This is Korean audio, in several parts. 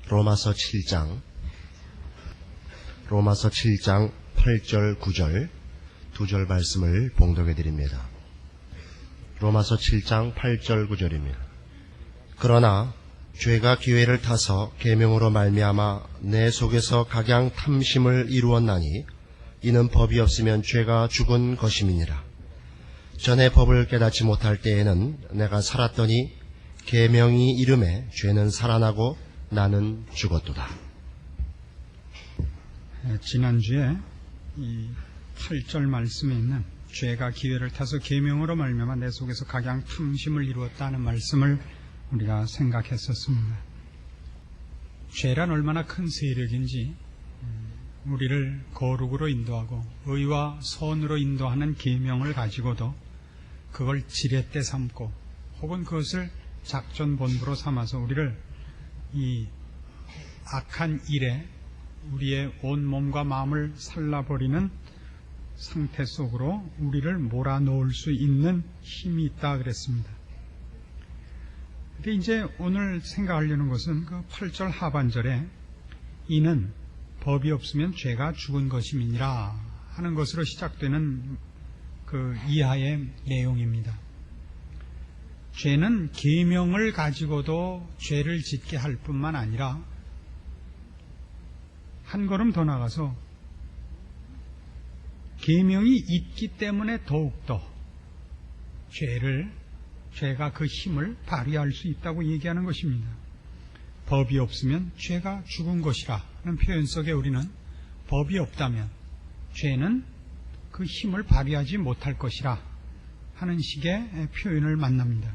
로마서 7장 8절 9절 두 절 말씀을 봉독해 드립니다. 로마서 7장 8절 9절입니다. 그러나 죄가 기회를 타서 계명으로 말미암아 내 속에서 각양 탐심을 이루었나니 이는 법이 없으면 죄가 죽은 것임이니라. 전에 법을 깨닫지 못할 때에는 내가 살았더니 계명이 이름에 죄는 살아나고 나는 죽었도다. 지난주에 이 8절 말씀에 있는 죄가 기회를 타서 계명으로 말미암아 내 속에서 각양 탐심을 이루었다는 말씀을 우리가 생각했었습니다. 죄란 얼마나 큰 세력인지 우리를 거룩으로 인도하고 의와 선으로 인도하는 계명을 가지고도 그걸 지렛대 삼고 혹은 그것을 작전 본부로 삼아서 우리를 이 악한 일에 우리의 온 몸과 마음을 살라버리는 상태 속으로 우리를 몰아넣을 수 있는 힘이 있다 그랬습니다. 근데 이제 오늘 생각하려는 것은 그 8절 하반절에 이는 법이 없으면 죄가 죽은 것임이니라 하는 것으로 시작되는 그 이하의 내용입니다. 죄는 계명을 가지고도 죄를 짓게 할 뿐만 아니라 한 걸음 더 나가서 계명이 있기 때문에 더욱더 죄가 그 힘을 발휘할 수 있다고 얘기하는 것입니다. 법이 없으면 죄가 죽은 것이라 하는 표현 속에 우리는 법이 없다면 죄는 그 힘을 발휘하지 못할 것이라 하는 식의 표현을 만납니다.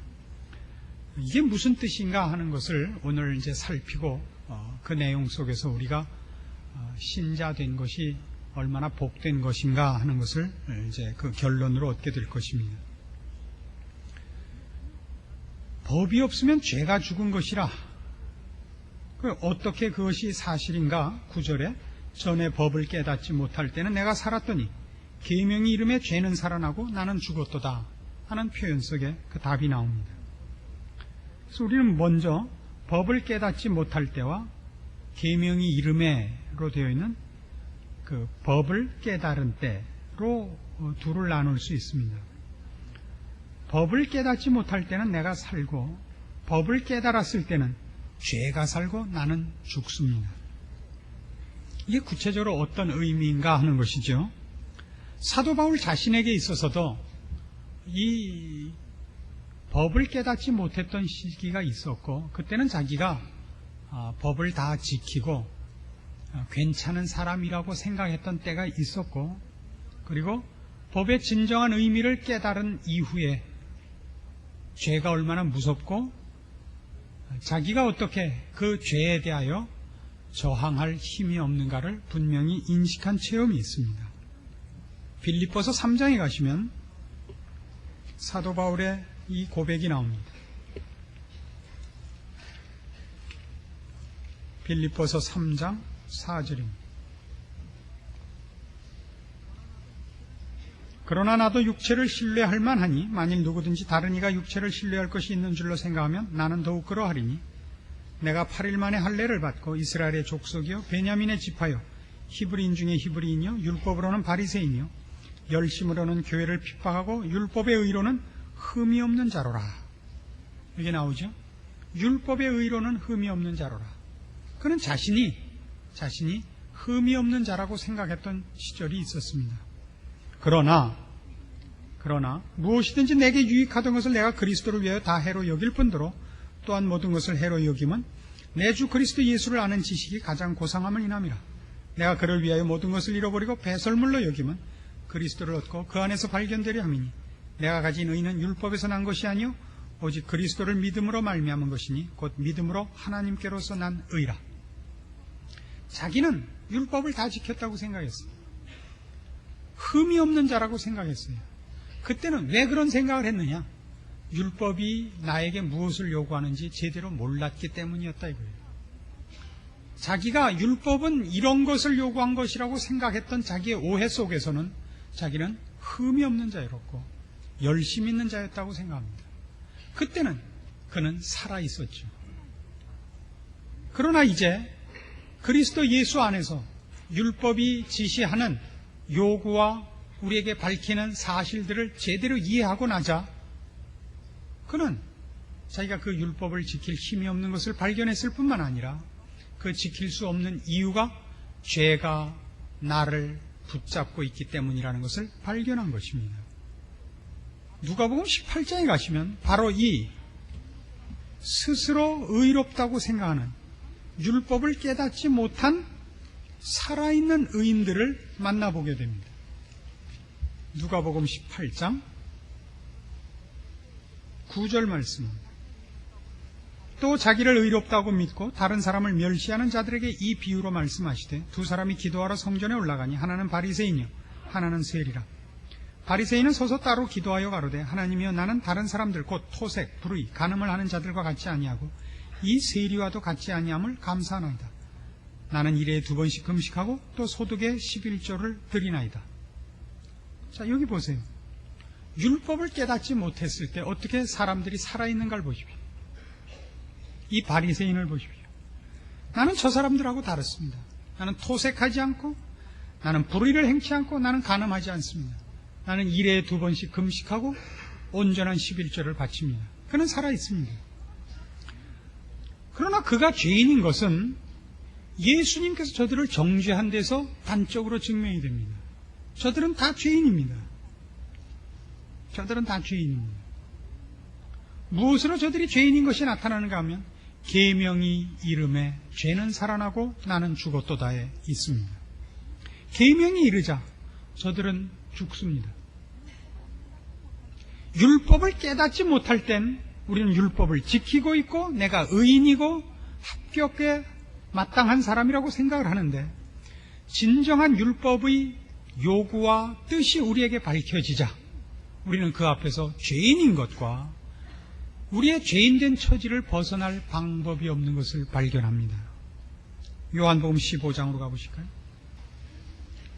이게 무슨 뜻인가 하는 것을 오늘 이제 살피고 그 내용 속에서 우리가 신자 된 것이 얼마나 복된 것인가 하는 것을 이제 그 결론으로 얻게 될 것입니다. 법이 없으면 죄가 죽은 것이라. 어떻게 그것이 사실인가? 9절에 전에 법을 깨닫지 못할 때는 내가 살았더니 계명이 이름에 죄는 살아나고 나는 죽었도다 하는 표현 속에 그 답이 나옵니다. 그래서 우리는 먼저 법을 깨닫지 못할 때와 계명이 이름에로 되어 있는 그 법을 깨달은 때로 둘을 나눌 수 있습니다. 법을 깨닫지 못할 때는 내가 살고 법을 깨달았을 때는 죄가 살고 나는 죽습니다. 이게 구체적으로 어떤 의미인가 하는 것이죠. 사도 바울 자신에게 있어서도 이 법을 깨닫지 못했던 시기가 있었고 그때는 자기가 법을 다 지키고 괜찮은 사람이라고 생각했던 때가 있었고 그리고 법의 진정한 의미를 깨달은 이후에 죄가 얼마나 무섭고 자기가 어떻게 그 죄에 대하여 저항할 힘이 없는가를 분명히 인식한 체험이 있습니다. 빌립보서 3장에 가시면 사도 바울의 이 고백이 나옵니다. 빌립보서 3장 4절입니다. 그러나 나도 육체를 신뢰할 만하니 만일 누구든지 다른 이가 육체를 신뢰할 것이 있는 줄로 생각하면 나는 더욱 그러하리니 내가 8일 만에 할례를 받고 이스라엘의 족속이요 베냐민의 지파요 히브리인 중에 히브리인이요 율법으로는 바리새인이요 열심으로는 교회를 핍박하고 율법의 의로는 흠이 없는 자로라. 이게 나오죠. 율법의 의로는 흠이 없는 자로라. 그는 자신이 흠이 없는 자라고 생각했던 시절이 있었습니다. 그러나 무엇이든지 내게 유익하던 것을 내가 그리스도를 위하여 다 해로 여길 뿐더러 또한 모든 것을 해로 여김은 내 주 그리스도 예수를 아는 지식이 가장 고상함을 인함이라. 내가 그를 위하여 모든 것을 잃어버리고 배설물로 여김은 그리스도를 얻고 그 안에서 발견되려 함이니 내가 가진 의는 율법에서 난 것이 아니요 오직 그리스도를 믿음으로 말미암은 것이니 곧 믿음으로 하나님께로서 난 의라. 자기는 율법을 다 지켰다고 생각했어요. 흠이 없는 자라고 생각했어요. 그때는 왜 그런 생각을 했느냐? 율법이 나에게 무엇을 요구하는지 제대로 몰랐기 때문이었다 이거예요. 자기가 율법은 이런 것을 요구한 것이라고 생각했던 자기의 오해 속에서는 자기는 흠이 없는 자였고 열심 있는 자였다고 생각합니다. 그때는 그는 살아있었죠. 그러나 이제 그리스도 예수 안에서 율법이 지시하는 요구와 우리에게 밝히는 사실들을 제대로 이해하고 나자 그는 자기가 그 율법을 지킬 힘이 없는 것을 발견했을 뿐만 아니라 그 지킬 수 없는 이유가 죄가 나를 붙잡고 있기 때문이라는 것을 발견한 것입니다. 누가복음 18장에 가시면 바로 이 스스로 의롭다고 생각하는 율법을 깨닫지 못한 살아있는 의인들을 만나보게 됩니다. 누가복음 18장 9절 말씀입니다. 또 자기를 의롭다고 믿고 다른 사람을 멸시하는 자들에게 이 비유로 말씀하시되 두 사람이 기도하러 성전에 올라가니 하나는 바리새인이요 하나는 세리라. 바리새인은 서서 따로 기도하여 가로되 하나님이여 나는 다른 사람들 곧 토색, 불의, 간음을 하는 자들과 같지 아니하고 이 세리와도 같지 아니함을 감사하나이다. 나는 일에 2번씩 금식하고 또 소득의 11조를 드리나이다. 자, 여기 보세요. 율법을 깨닫지 못했을 때 어떻게 사람들이 살아있는가를 보십시오. 이 바리새인을 보십시오. 나는 저 사람들하고 다릅니다. 나는 토색하지 않고 나는 불의를 행치 않고 나는 간음하지 않습니다. 나는 일에 2번씩 금식하고 온전한 11조를 바칩니다. 그는 살아있습니다. 그러나 그가 죄인인 것은 예수님께서 저들을 정죄한 데서 단적으로 증명이 됩니다. 저들은 다 죄인입니다. 저들은 다 죄인입니다. 무엇으로 저들이 죄인인 것이 나타나는가 하면 계명이 이름에 죄는 살아나고 나는 죽었도다에 있습니다. 계명이 이르자 저들은 죽습니다. 율법을 깨닫지 못할 땐 우리는 율법을 지키고 있고 내가 의인이고 합격에 마땅한 사람이라고 생각을 하는데 진정한 율법의 요구와 뜻이 우리에게 밝혀지자 우리는 그 앞에서 죄인인 것과 우리의 죄인된 처지를 벗어날 방법이 없는 것을 발견합니다. 요한복음 15장으로 가보실까요?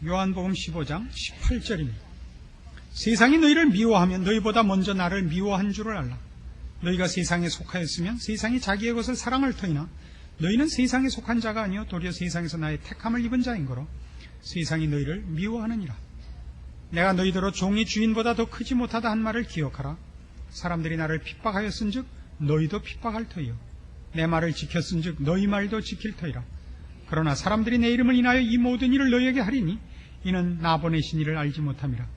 요한복음 15장 18절입니다. 세상이 너희를 미워하면 너희보다 먼저 나를 미워한 줄을 알라. 너희가 세상에 속하였으면 세상이 자기의 것을 사랑할 터이나 너희는 세상에 속한 자가 아니요 도리어 세상에서 나의 택함을 입은 자인 거로 세상이 너희를 미워하느니라. 내가 너희더러 종이 주인보다 더 크지 못하다 한 말을 기억하라. 사람들이 나를 핍박하였은즉 너희도 핍박할 터이요 내 말을 지켰은즉 너희 말도 지킬 터이라. 그러나 사람들이 내 이름을 인하여 이 모든 일을 너희에게 하리니 이는 나 보내신 이를 알지 못함이라.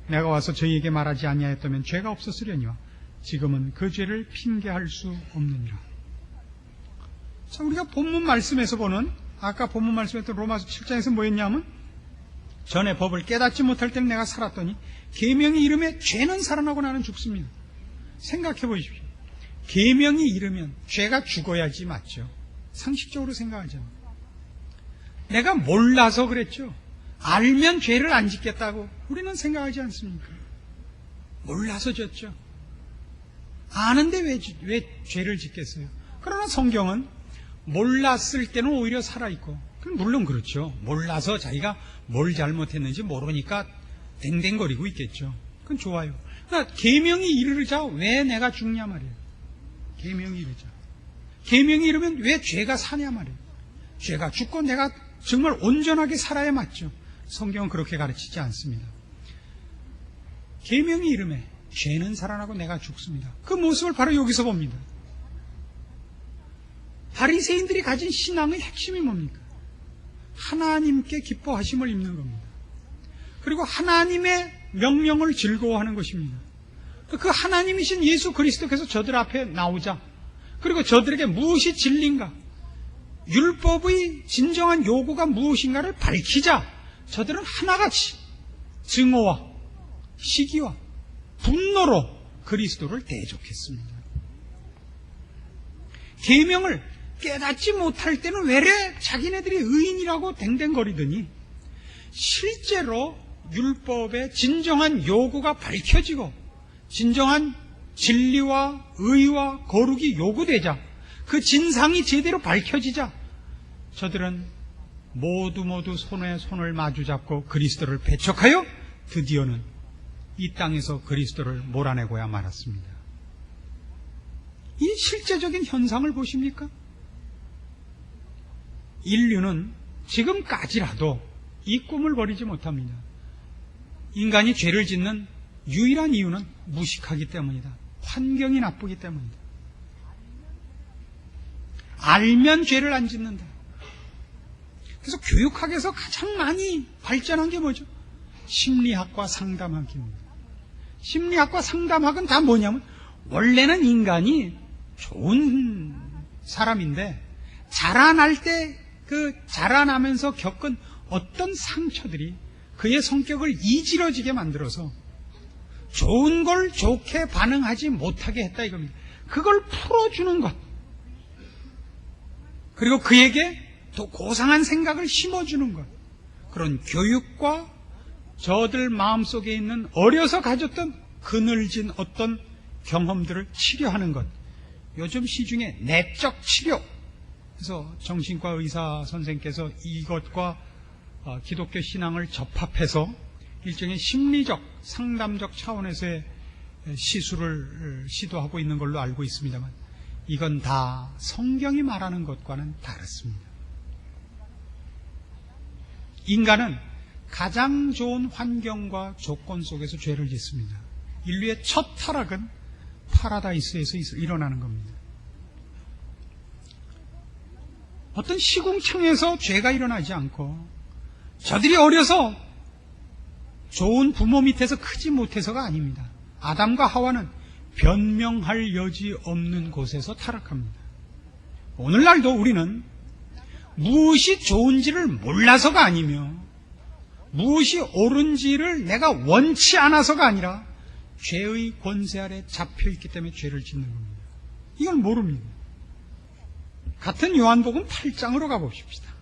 내가 와서 저희에게 말하지 아니하였다면 죄가 없었으려니와 지금은 그 죄를 핑계할 수 없느니라. 자, 우리가 본문 말씀에서 보는 아까 본문 말씀했던 로마서 7장에서 뭐였냐면 전에 법을 깨닫지 못할 때는 내가 살았더니 계명이 이름에 죄는 살아나고 나는 죽습니다. 생각해 보십시오. 계명이 이르면 죄가 죽어야지 맞죠. 상식적으로 생각하잖아요. 내가 몰라서 그랬죠. 알면 죄를 안 짓겠다고 우리는 생각하지 않습니까? 몰라서 졌죠. 아는데 왜 죄를 짓겠어요? 그러나 성경은 몰랐을 때는 오히려 살아있고, 물론 그렇죠. 몰라서 자기가 뭘 잘못했는지 모르니까 댕댕거리고 있겠죠. 그건 좋아요. 그러니까 계명이 이르자 왜 내가 죽냐 말이에요. 계명이 이르자. 계명이 이르면 왜 죄가 사냐 말이에요. 죄가 죽고 내가 정말 온전하게 살아야 맞죠. 성경은 그렇게 가르치지 않습니다. 계명이 이름에 죄는 살아나고 내가 죽습니다. 그 모습을 바로 여기서 봅니다. 바리새인들이 가진 신앙의 핵심이 뭡니까? 하나님께 기뻐하심을 입는 겁니다. 그리고 하나님의 명령을 즐거워하는 것입니다. 그 하나님이신 예수 그리스도께서 저들 앞에 나오자, 그리고 저들에게 무엇이 진리인가, 율법의 진정한 요구가 무엇인가를 밝히자 저들은 하나같이 증오와 시기와 분노로 그리스도를 대적했습니다. 계명을 깨닫지 못할 때는 외래 자기네들이 의인이라고 댕댕거리더니 실제로 율법의 진정한 요구가 밝혀지고 진정한 진리와 의와 거룩이 요구되자, 그 진상이 제대로 밝혀지자 저들은 모두 손에 손을 마주잡고 그리스도를 배척하여 드디어는 이 땅에서 그리스도를 몰아내고야 말았습니다. 이 실제적인 현상을 보십니까? 인류는 지금까지라도 이 꿈을 버리지 못합니다. 인간이 죄를 짓는 유일한 이유는 무식하기 때문이다. 환경이 나쁘기 때문이다. 알면 죄를 안 짓는다. 그래서 교육학에서 가장 많이 발전한 게 뭐죠? 심리학과 상담학입니다. 심리학과 상담학은 다 뭐냐면 원래는 인간이 좋은 사람인데 자라날 때 자라나면서 겪은 어떤 상처들이 그의 성격을 이지러지게 만들어서 좋은 걸 좋게 반응하지 못하게 했다 이겁니다. 그걸 풀어주는 것, 그리고 그에게 더 고상한 생각을 심어주는 것, 그런 교육과 저들 마음속에 있는 어려서 가졌던 그늘진 어떤 경험들을 치료하는 것, 요즘 시중에 내적 치료, 그래서 정신과 의사 선생께서 이것과 기독교 신앙을 접합해서 일종의 심리적, 상담적 차원에서의 시술을 시도하고 있는 걸로 알고 있습니다만 이건 다 성경이 말하는 것과는 다릅니다. 인간은 가장 좋은 환경과 조건 속에서 죄를 짓습니다. 인류의 첫 타락은 파라다이스에서 일어나는 겁니다. 어떤 시궁창에서 죄가 일어나지 않고 저들이 어려서 좋은 부모 밑에서 크지 못해서가 아닙니다. 아담과 하와는 변명할 여지 없는 곳에서 타락합니다. 오늘날도 우리는 무엇이 좋은지를 몰라서가 아니며 무엇이 옳은지를 내가 원치 않아서가 아니라 죄의 권세 아래 잡혀있기 때문에 죄를 짓는 겁니다. 이걸 모릅니다. 같은 요한복음 8장으로 가봅시다.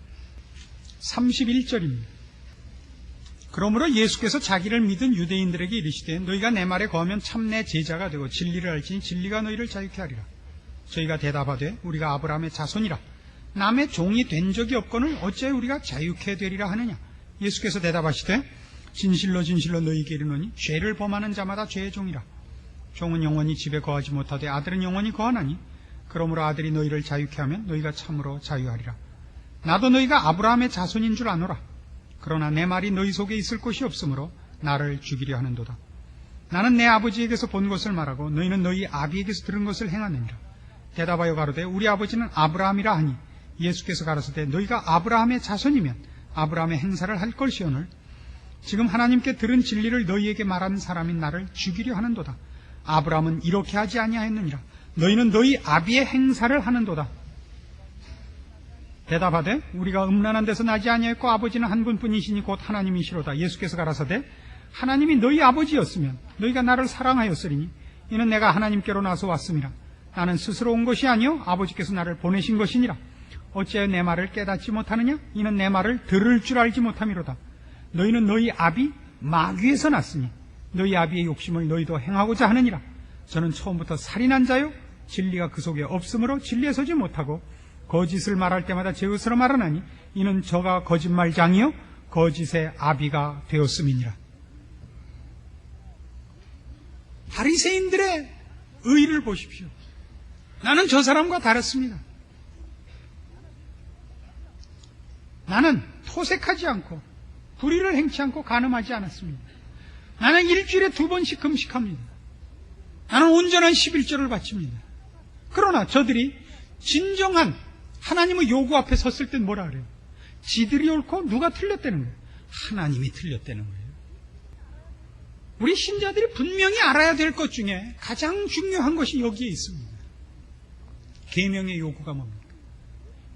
31절입니다. 그러므로 예수께서 자기를 믿은 유대인들에게 이르시되 너희가 내 말에 거하면 참 내 제자가 되고 진리를 알지니 진리가 너희를 자유케 하리라. 저희가 대답하되 우리가 아브라함의 자손이라 남의 종이 된 적이 없거늘 어찌하여 우리가 자유케 되리라 하느냐. 예수께서 대답하시되 진실로 진실로 너희에게 이르노니 죄를 범하는 자마다 죄의 종이라. 종은 영원히 집에 거하지 못하되 아들은 영원히 거하나니 그러므로 아들이 너희를 자유케 하면 너희가 참으로 자유하리라. 나도 너희가 아브라함의 자손인 줄 아노라. 그러나 내 말이 너희 속에 있을 곳이 없으므로 나를 죽이려 하는도다. 나는 내 아버지에게서 본 것을 말하고 너희는 너희 아비에게서 들은 것을 행하느니라. 대답하여 가로되 우리 아버지는 아브라함이라 하니 예수께서 가라사대 너희가 아브라함의 자손이면 아브라함의 행사를 할 것이오늘 지금 하나님께 들은 진리를 너희에게 말한 사람인 나를 죽이려 하는도다. 아브라함은 이렇게 하지 아니하였느니라. 너희는 너희 아비의 행사를 하는도다. 대답하되 우리가 음란한 데서 나지 아니하였고 아버지는 한 분뿐이시니 곧 하나님이시로다. 예수께서 가라사대 하나님이 너희 아버지였으면 너희가 나를 사랑하였으리니 이는 내가 하나님께로 나서 왔음이라. 나는 스스로 온 것이 아니요 아버지께서 나를 보내신 것이니라. 어찌하여 내 말을 깨닫지 못하느냐? 이는 내 말을 들을 줄 알지 못함이로다. 너희는 너희 아비 마귀에서 났으니 너희 아비의 욕심을 너희도 행하고자 하느니라. 저는 처음부터 살인한 자요 진리가 그 속에 없으므로 진리에 서지 못하고 거짓을 말할 때마다 제 것으로 말하나니 이는 저가 거짓말장이요 거짓의 아비가 되었음이니라. 바리새인들의 의를 보십시오. 나는 저 사람과 다릅니다. 나는 토색하지 않고 불의를 행치 않고 간음하지 않았습니다. 나는 일주일에 2번씩 금식합니다. 나는 온전한 11조를 바칩니다. 그러나 저들이 진정한 하나님의 요구 앞에 섰을 땐 뭐라 그래요? 지들이 옳고 누가 틀렸다는 거예요? 하나님이 틀렸다는 거예요. 우리 신자들이 분명히 알아야 될 것 중에 가장 중요한 것이 여기에 있습니다. 계명의 요구가 뭡니까?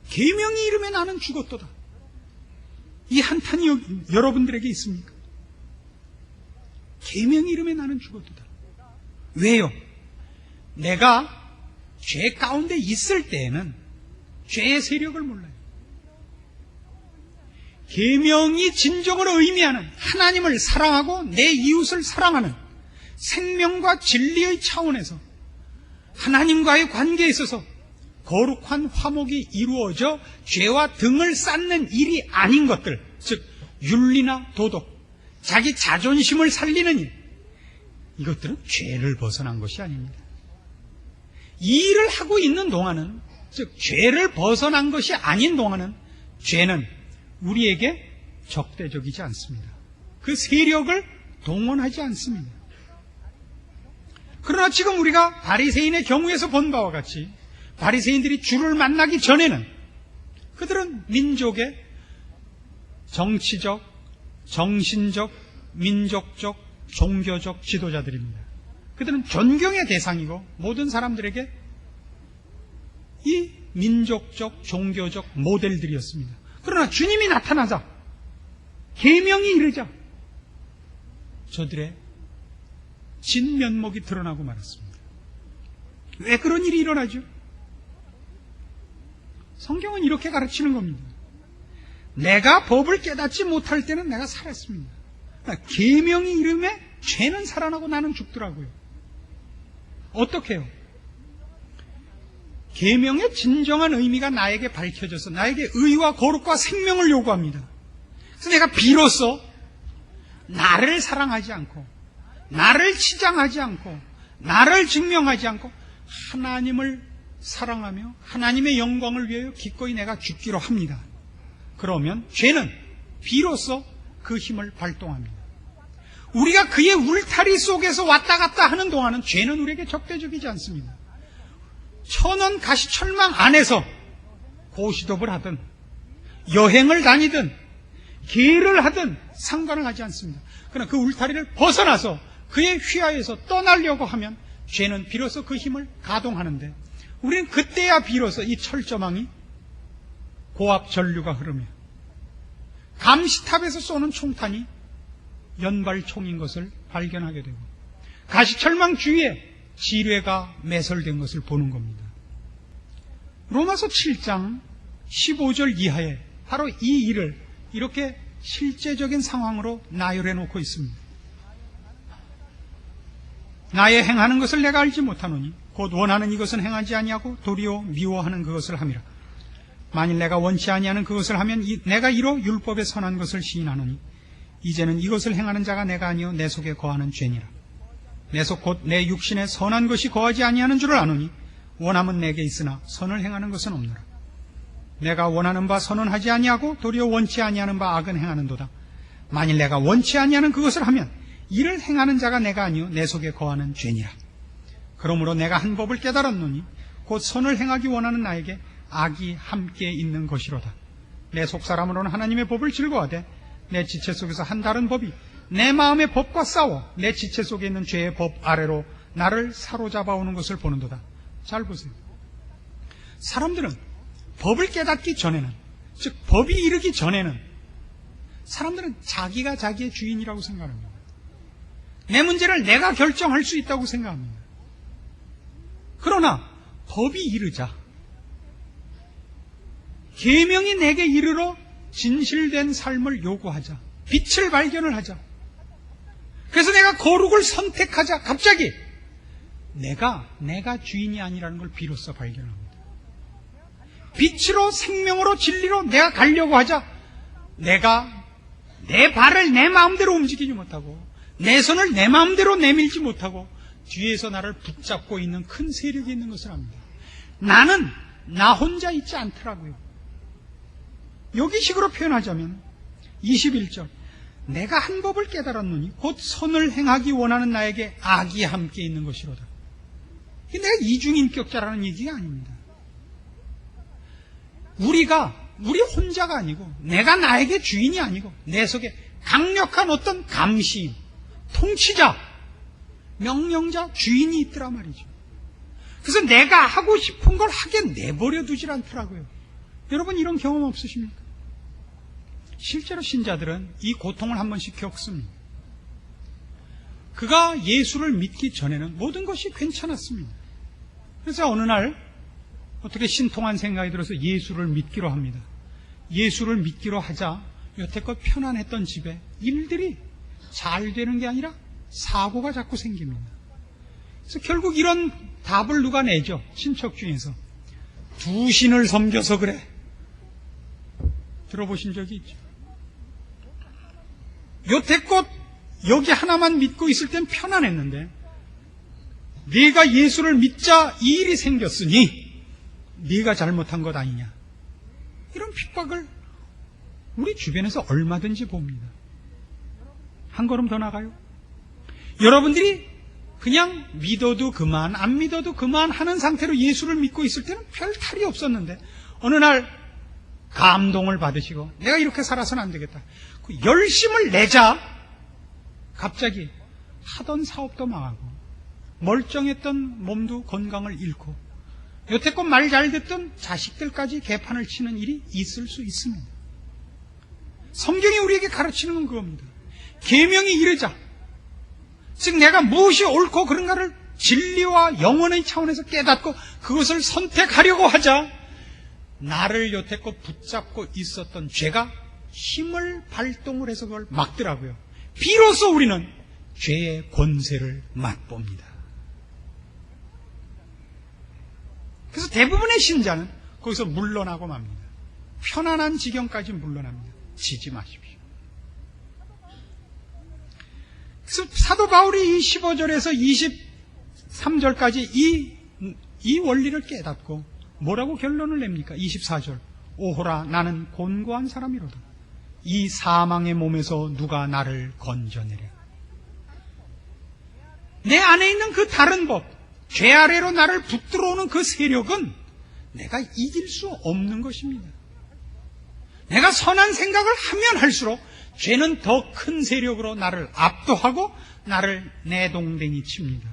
계명이 이름에 나는 죽었도다. 이 한탄이 여러분들에게 있습니까? 계명이 이름에 나는 죽었도다. 왜요? 내가 죄 가운데 있을 때에는 죄의 세력을 몰라요. 계명이 진정으로 의미하는 하나님을 사랑하고 내 이웃을 사랑하는 생명과 진리의 차원에서 하나님과의 관계에 있어서 거룩한 화목이 이루어져 죄와 등을 쌓는 일이 아닌 것들, 즉 윤리나 도덕, 자기 자존심을 살리는 일, 이것들은 죄를 벗어난 것이 아닙니다. 이 일을 하고 있는 동안은, 즉 죄를 벗어난 것이 아닌 동안은 죄는 우리에게 적대적이지 않습니다. 그 세력을 동원하지 않습니다. 그러나 지금 우리가 바리새인의 경우에서 본 바와 같이 바리새인들이 주를 만나기 전에는 그들은 민족의 정치적, 정신적, 민족적, 종교적 지도자들입니다. 그들은 존경의 대상이고 모든 사람들에게 이 민족적, 종교적 모델들이었습니다. 그러나 주님이 나타나자, 계명이 이르자 저들의 진면목이 드러나고 말았습니다. 왜 그런 일이 일어나죠? 성경은 이렇게 가르치는 겁니다. 내가 법을 깨닫지 못할 때는 내가 살았습니다. 계명이 이름에 죄는 살아나고 나는 죽더라고요. 어떻게 해요? 계명의 진정한 의미가 나에게 밝혀져서 나에게 의와 거룩과 생명을 요구합니다. 그래서 내가 비로소 나를 사랑하지 않고 나를 치장하지 않고 나를 증명하지 않고 하나님을 사랑하며 하나님의 영광을 위하여 기꺼이 내가 죽기로 합니다. 그러면 죄는 비로소 그 힘을 발동합니다. 우리가 그의 울타리 속에서 왔다 갔다 하는 동안은 죄는 우리에게 적대적이지 않습니다. 천원 가시철망 안에서 고시dob을 하든 여행을 다니든 계를 하든 상관을 하지 않습니다. 그러나 그 울타리를 벗어나서 그의 휘하에서 떠나려고 하면 죄는 비로소 그 힘을 가동하는데 우리는 그때야 비로소 이 철조망이 고압 전류가 흐르며 감시탑에서 쏘는 총탄이 연발총인 것을 발견하게 되고 가시철망 주위에 지뢰가 매설된 것을 보는 겁니다. 로마서 7장 15절 이하에 바로 이 일을 이렇게 실제적인 상황으로 나열해 놓고 있습니다. 나의 행하는 것을 내가 알지 못하노니 곧 원하는 이것은 행하지 아니하고 도리어 미워하는 그것을 함이라. 만일 내가 원치 아니하는 그것을 하면 내가 이로 율법에 선한 것을 시인하노니 이제는 이것을 행하는 자가 내가 아니요 내 속에 거하는 죄니라. 내 속 곧 내 육신에 선한 것이 거하지 아니하는 줄을 아노니 원함은 내게 있으나 선을 행하는 것은 없노라. 내가 원하는 바 선은 하지 아니하고 도리어 원치 아니하는 바 악은 행하는도다. 만일 내가 원치 아니하는 그것을 하면 이를 행하는 자가 내가 아니요 내 속에 거하는 죄니라. 그러므로 내가 한 법을 깨달았노니 곧 선을 행하기 원하는 나에게 악이 함께 있는 것이로다. 내 속사람으로는 하나님의 법을 즐거워하되 내 지체 속에서 한 다른 법이 내 마음의 법과 싸워 내 지체 속에 있는 죄의 법 아래로 나를 사로잡아오는 것을 보는도다. 잘 보세요. 사람들은 법을 깨닫기 전에는, 즉 법이 이르기 전에는 사람들은 자기가 자기의 주인이라고 생각합니다. 내 문제를 내가 결정할 수 있다고 생각합니다. 그러나 법이 이르자 계명이 내게 이르러 진실된 삶을 요구하자, 빛을 발견을 하자, 그래서 내가 거룩을 선택하자, 갑자기 내가 주인이 아니라는 걸 비로소 발견합니다. 빛으로 생명으로 진리로 내가 가려고 하자 내가 내 발을 내 마음대로 움직이지 못하고 내 손을 내 마음대로 내밀지 못하고 뒤에서 나를 붙잡고 있는 큰 세력이 있는 것을 압니다. 나는 나 혼자 있지 않더라고요. 여기 식으로 표현하자면 21절 내가 한 법을 깨달았노니 곧 선을 행하기 원하는 나에게 악이 함께 있는 것이로다. 이게 내가 이중인격자라는 얘기가 아닙니다. 우리 혼자가 아니고 내가 나에게 주인이 아니고 내 속에 강력한 어떤 감시인, 통치자, 명령자, 주인이 있더라 말이죠. 그래서 내가 하고 싶은 걸 하게 내버려 두질 않더라고요. 여러분 이런 경험 없으십니까? 실제로 신자들은 이 고통을 한 번씩 겪습니다. 그가 예수를 믿기 전에는 모든 것이 괜찮았습니다. 그래서 어느 날 어떻게 신통한 생각이 들어서 예수를 믿기로 합니다. 예수를 믿기로 하자 여태껏 편안했던 집에 일들이 잘 되는 게 아니라 사고가 자꾸 생깁니다. 그래서 결국 이런 답을 누가 내죠? 친척 중에서. 두 신을 섬겨서 그래. 들어보신 적이 있죠? 여태껏 여기 하나만 믿고 있을 땐 편안했는데 네가 예수를 믿자 이 일이 생겼으니 네가 잘못한 것 아니냐, 이런 핍박을 우리 주변에서 얼마든지 봅니다. 한 걸음 더 나가요. 여러분들이 그냥 믿어도 그만, 안 믿어도 그만 하는 상태로 예수를 믿고 있을 때는 별 탈이 없었는데 어느 날 감동을 받으시고 내가 이렇게 살아서는 안 되겠다. 그 열심을 내자 갑자기 하던 사업도 망하고 멀쩡했던 몸도 건강을 잃고 여태껏 말 잘 듣던 자식들까지 개판을 치는 일이 있을 수 있습니다. 성경이 우리에게 가르치는 건 그겁니다. 계명이 이르자, 즉 내가 무엇이 옳고 그른가를 진리와 영원의 차원에서 깨닫고 그것을 선택하려고 하자 나를 여태껏 붙잡고 있었던 죄가 힘을 발동을 해서 그걸 막더라고요. 비로소 우리는 죄의 권세를 맛봅니다. 그래서 대부분의 신자는 거기서 물러나고 맙니다. 편안한 지경까지 물러납니다. 지지 마십시오. 그래서 사도 바울이 이 15절에서 23절까지 이 원리를 깨닫고 뭐라고 결론을 냅니까? 24절. 오호라 나는 곤고한 사람이로다. 이 사망의 몸에서 누가 나를 건져내랴. 내 안에 있는 그 다른 법, 죄 아래로 나를 붙들어오는 그 세력은 내가 이길 수 없는 것입니다. 내가 선한 생각을 하면 할수록 죄는 더 큰 세력으로 나를 압도하고 나를 내동댕이 칩니다.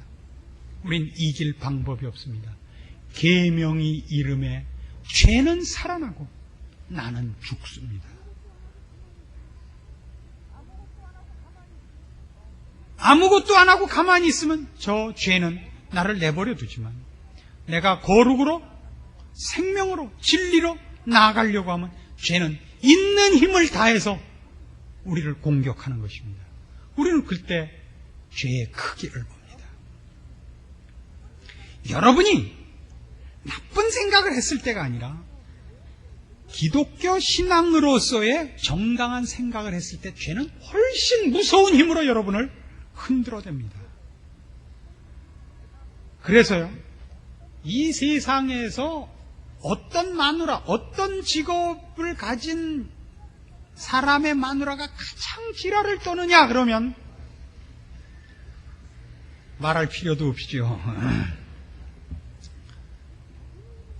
우린 이길 방법이 없습니다. 계명이 이름에 죄는 살아나고 나는 죽습니다. 아무것도 안 하고 가만히 있으면 저 죄는 나를 내버려 두지만 내가 거룩으로 생명으로 진리로 나아가려고 하면 죄는 있는 힘을 다해서 우리를 공격하는 것입니다. 우리는 그때 죄의 크기를 봅니다. 여러분이 나쁜 생각을 했을 때가 아니라 기독교 신앙으로서의 정당한 생각을 했을 때 죄는 훨씬 무서운 힘으로 여러분을 흔들어댑니다. 그래서요, 이 세상에서 어떤 마누라, 어떤 직업을 가진 사람의 마누라가 가장 지랄을 떠느냐 그러면 말할 필요도 없죠.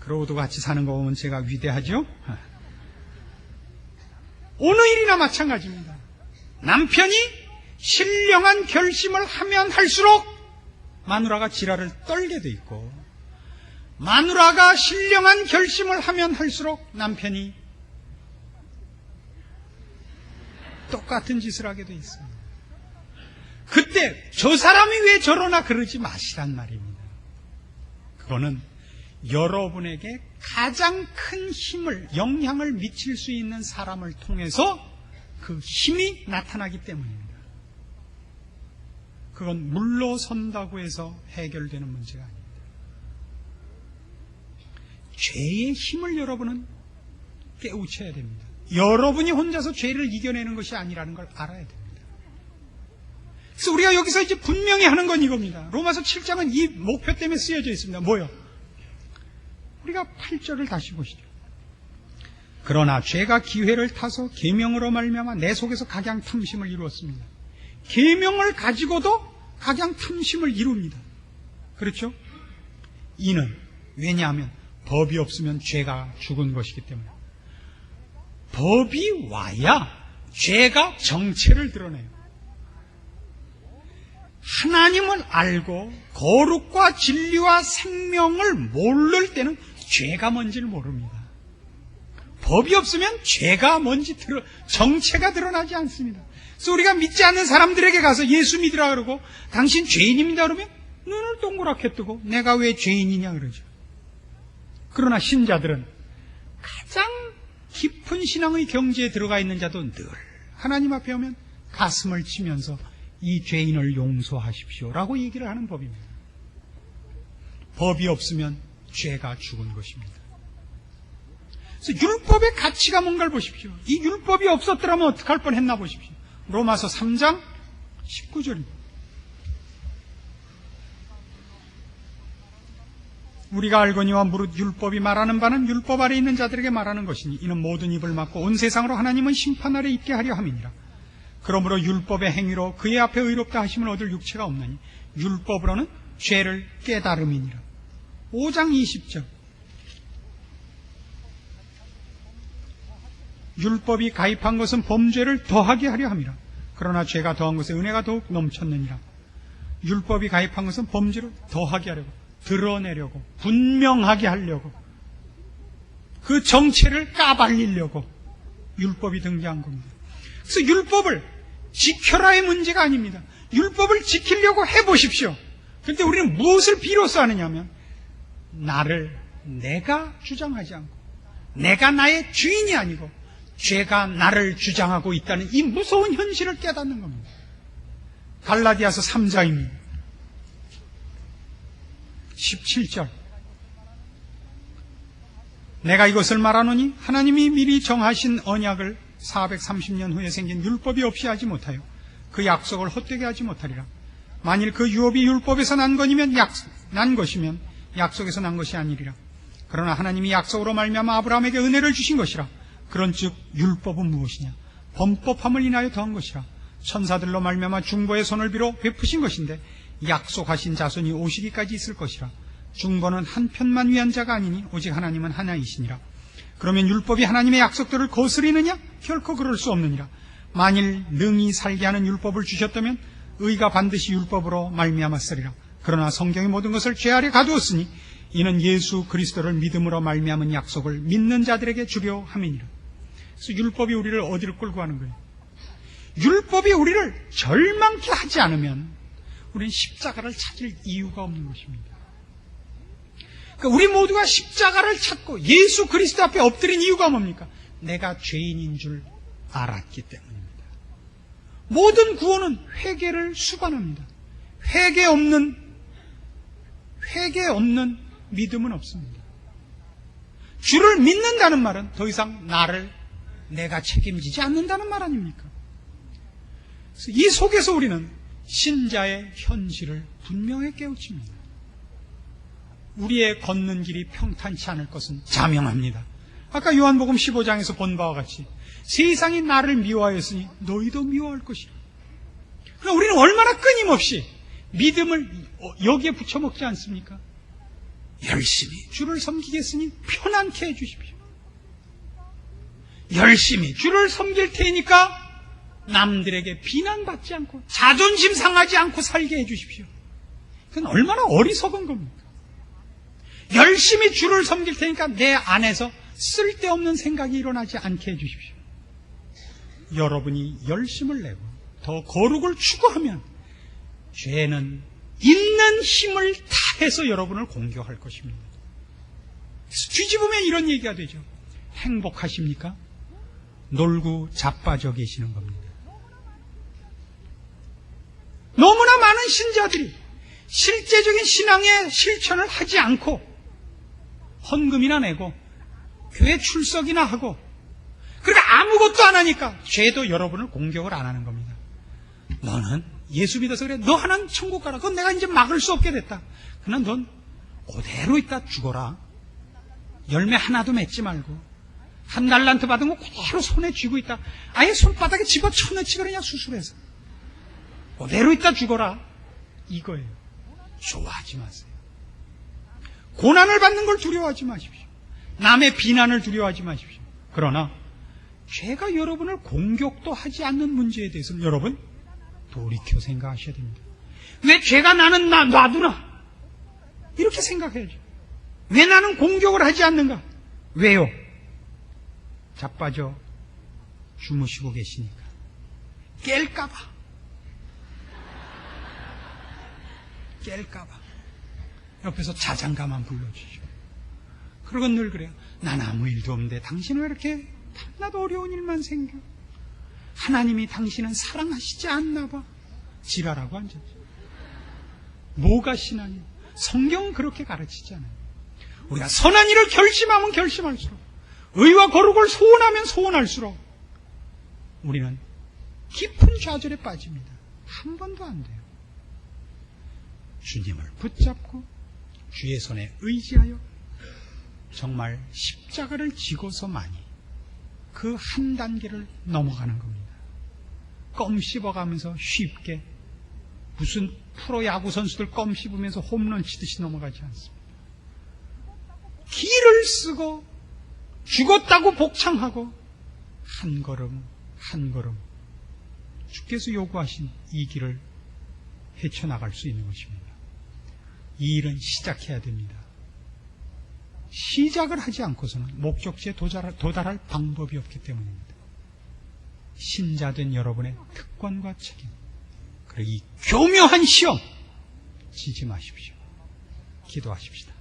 그러고도 같이 사는 거 보면 제가 위대하죠? 어느 일이나 마찬가지입니다. 남편이 신령한 결심을 하면 할수록 마누라가 지랄을 떨게 돼 있고 마누라가 신령한 결심을 하면 할수록 남편이 똑같은 짓을 하게 돼 있습니다. 그때 저 사람이 왜 저러나 그러지 마시란 말입니다. 그거는 여러분에게 가장 큰 힘을, 영향을 미칠 수 있는 사람을 통해서 그 힘이 나타나기 때문입니다. 그건 물러선다고 해서 해결되는 문제가 아닙니다. 죄의 힘을 여러분은 깨우쳐야 됩니다. 여러분이 혼자서 죄를 이겨내는 것이 아니라는 걸 알아야 됩니다. 그래서 우리가 여기서 이제 분명히 하는 건 이겁니다. 로마서 7장은 이 목표 때문에 쓰여져 있습니다. 뭐요? 우리가 8절을 다시 보시죠. 그러나 죄가 기회를 타서 계명으로 말미암아 내 속에서 각양 탐심을 이루었습니다. 계명을 가지고도 각양 탐심을 이룹니다. 그렇죠? 이는 왜냐하면 법이 없으면 죄가 죽은 것이기 때문에 법이 와야 죄가 정체를 드러내요. 하나님을 알고 거룩과 진리와 생명을 모를 때는 죄가 뭔지를 모릅니다. 법이 없으면 죄가 뭔지 정체가 드러나지 않습니다. 그래서 우리가 믿지 않는 사람들에게 가서 예수 믿으라 그러고 당신 죄인입니다 그러면 눈을 동그랗게 뜨고 내가 왜 죄인이냐 그러죠. 그러나 신자들은 가장 깊은 신앙의 경지에 들어가 있는 자도 늘 하나님 앞에 오면 가슴을 치면서 이 죄인을 용서하십시오라고 얘기를 하는 법입니다. 법이 없으면 죄가 죽은 것입니다. 그래서 율법의 가치가 뭔가를 보십시오. 이 율법이 없었더라면 어떡할 뻔했나 보십시오. 로마서 3장 19절입니다. 우리가 알거니와 무릇 율법이 말하는 바는 율법 아래 있는 자들에게 말하는 것이니 이는 모든 입을 막고 온 세상으로 하나님은 심판 아래 있게 하려 함이니라. 그러므로 율법의 행위로 그의 앞에 의롭다 하심을 얻을 육체가 없나니 율법으로는 죄를 깨달음이니라. 5장 20절. 율법이 가입한 것은 범죄를 더하게 하려 함이라. 그러나 죄가 더한 것에 은혜가 더욱 넘쳤느니라. 율법이 가입한 것은 범죄를 더하게 하려고, 드러내려고, 분명하게 하려고, 그 정체를 까발리려고 율법이 등장한 겁니다. 그래서 율법을 지켜라의 문제가 아닙니다. 율법을 지키려고 해보십시오. 그런데 우리는 무엇을 비로소 하느냐면 나를 내가 주장하지 않고 내가 나의 주인이 아니고 죄가 나를 주장하고 있다는 이 무서운 현실을 깨닫는 겁니다. 갈라디아서 3장입니다. 17절. 내가 이것을 말하노니 하나님이 미리 정하신 언약을 430년 후에 생긴 율법이 없이 하지 못하여 그 약속을 헛되게 하지 못하리라. 만일 그 유업이 율법에서 난 것이면 약속에서 난 것이 아니리라. 그러나 하나님이 약속으로 말미암아 아브라함에게 은혜를 주신 것이라. 그런즉 율법은 무엇이냐? 범법함을 인하여 더한 것이라. 천사들로 말미암아 중보의 손을 빌어 베푸신 것인데 약속하신 자손이 오시기까지 있을 것이라. 중보는 한 편만 위한 자가 아니니 오직 하나님은 하나이시니라. 그러면 율법이 하나님의 약속들을 거스리느냐? 결코 그럴 수 없느니라. 만일 능히 살게 하는 율법을 주셨다면 의가 반드시 율법으로 말미암았으리라. 그러나 성경의 모든 것을 죄 아래 가두었으니 이는 예수 그리스도를 믿음으로 말미암은 약속을 믿는 자들에게 주려 함이니라. 그래서 율법이 우리를 어디로 끌고 가는 거예요? 율법이 우리를 절망케 하지 않으면 우리는 십자가를 찾을 이유가 없는 것입니다. 그러니까 우리 모두가 십자가를 찾고 예수 그리스도 앞에 엎드린 이유가 뭡니까? 내가 죄인인 줄 알았기 때문입니다. 모든 구원은 회개를 수반합니다. 회개 없는 믿음은 없습니다. 주를 믿는다는 말은 더 이상 나를 내가 책임지지 않는다는 말 아닙니까? 그래서 이 속에서 우리는 신자의 현실을 분명히 깨우칩니다. 우리의 걷는 길이 평탄치 않을 것은 자명합니다. 아까 요한복음 15장에서 본 바와 같이 세상이 나를 미워하였으니 너희도 미워할 것이라. 그러나 우리는 얼마나 끊임없이 믿음을 여기에 붙여먹지 않습니까? 열심히 주를 섬기겠으니 편안케 해주십시오. 열심히 주를 섬길 테니까 남들에게 비난받지 않고 자존심 상하지 않고 살게 해주십시오. 그건 얼마나 어리석은 겁니까? 열심히 주를 섬길 테니까 내 안에서 쓸데없는 생각이 일어나지 않게 해주십시오. 여러분이 열심을 내고 더 거룩을 추구하면 죄는 있는 힘을 다해서 여러분을 공격할 것입니다. 뒤집으면 이런 얘기가 되죠. 행복하십니까? 놀고 자빠져 계시는 겁니다. 너무나 많은 신자들이 실제적인 신앙의 실천을 하지 않고 헌금이나 내고 교회 출석이나 하고 그러니까 아무것도 안 하니까 죄도 여러분을 공격을 안 하는 겁니다. 너는 예수 믿어서 그래. 너 하나는 천국 가라. 그건 내가 이제 막을 수 없게 됐다. 그러나 넌 그대로 있다 죽어라. 열매 하나도 맺지 말고 한 달란트 받은 거 그대로 손에 쥐고 있다. 아예 손바닥에 집어쳐넣지 그러냐 수술해서. 그대로 있다 죽어라. 이거예요. 좋아하지 마세요. 고난을 받는 걸 두려워하지 마십시오. 남의 비난을 두려워하지 마십시오. 그러나 죄가 여러분을 공격도 하지 않는 문제에 대해서는 여러분 돌이켜 생각하셔야 됩니다. 왜 죄가 나는 놔두나? 이렇게 생각해야죠. 왜 나는 공격을 하지 않는가? 왜요? 자빠져 주무시고 계시니까. 깰까봐. 옆에서 자장가만 불러주죠. 그러고 늘 그래요. 난 아무 일도 없는데 당신은 왜 이렇게 나도 어려운 일만 생겨? 하나님이 당신은 사랑하시지 않나 봐. 지랄하고 앉았죠. 뭐가 신앙이에요? 성경은 그렇게 가르치지 않아요. 우리가 선한 일을 결심하면 결심할수록, 의와 거룩을 소원하면 소원할수록 우리는 깊은 좌절에 빠집니다. 한 번도 안 돼요. 주님을 붙잡고 주의 손에 의지하여 정말 십자가를 지고서만이 그 한 단계를 넘어가는 겁니다. 껌 씹어가면서 쉽게 무슨 프로야구 선수들 껌 씹으면서 홈런 치듯이 넘어가지 않습니다. 기를 쓰고 죽었다고 복창하고 한 걸음 한 걸음 주께서 요구하신 이 길을 헤쳐나갈 수 있는 것입니다. 이 일은 시작해야 됩니다. 시작을 하지 않고서는 목적지에 도달할 방법이 없기 때문입니다. 신자된 여러분의 특권과 책임, 그리고 이 교묘한 시험 지지 마십시오. 기도하십시다.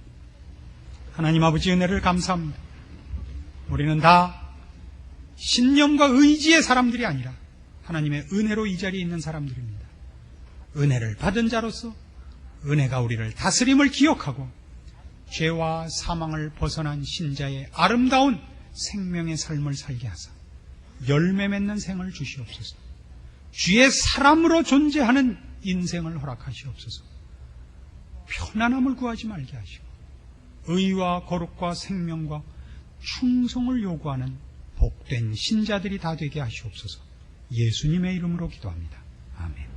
하나님 아버지 은혜를 감사합니다. 우리는 다 신념과 의지의 사람들이 아니라 하나님의 은혜로 이 자리에 있는 사람들입니다. 은혜를 받은 자로서 은혜가 우리를 다스림을 기억하고 죄와 사망을 벗어난 신자의 아름다운 생명의 삶을 살게 하사 열매 맺는 생을 주시옵소서. 주의 사람으로 존재하는 인생을 허락하시옵소서. 편안함을 구하지 말게 하시고 의와 거룩과 생명과 충성을 요구하는 복된 신자들이 다 되게 하시옵소서. 예수님의 이름으로 기도합니다. 아멘.